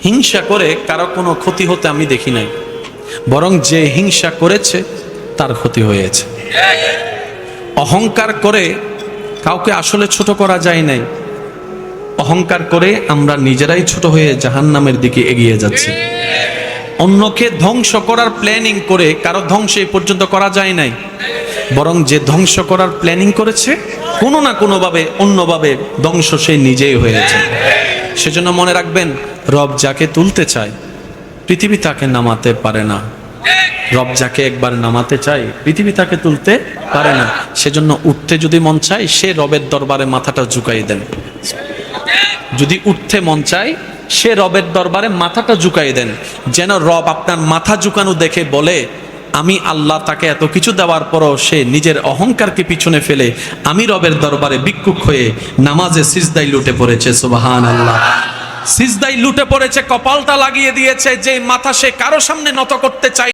হিংসা করে কারো কোনো ক্ষতি হতে আমি দেখি নাই, বরং যে হিংসা করেছে তার ক্ষতি হয়েছে। অহংকার করে কাউকে আসলে ছোট করা যায় নাই, অহংকার করে আমরা নিজেরাই ছোট হয়ে জাহান্নামের দিকে এগিয়ে যাচ্ছি। অন্যকে ধ্বংস করার প্ল্যানিং করে কারো ধ্বংস এই পর্যন্ত করা যায় নাই, বরং যে ধ্বংস করার প্ল্যানিং করেছে কোনো না কোনোভাবে অন্যভাবে ধ্বংস সে নিজেই হয়েছে। সেজন্য মনে রাখবেন, রব যাকে তুলতে চায় পৃথিবী তাকে নামাতে পারে না। রব যাকে একবার নামাতে চায় পৃথিবী তাকে তুলতে পারে না। সেজন্য উঠতে যদি মন চায় সে রবের দরবারে মাথাটা ঝুঁকাই দেন। যদি উঠতে মন চায় সে রবের দরবারে মাথাটা ঝুঁকাই দেন, যেন রব আপনার মাথা ঝুঁকানো দেখে বলে, আমি আল্লাহ তাকে এত কিছু দেওয়ার পরও সে নিজের অহংকারকে পিছনে ফেলে আমি রবের দরবারে ভিক্ষুক হয়ে নামাজে সিজদায় লুটে পড়েছে। সুবহানাল্লাহ। সিজদায় লুটে পড়েছে, কপালটা লাগিয়ে দিয়েছে, যে মাথা সে কারো সামনে নত করতে চায়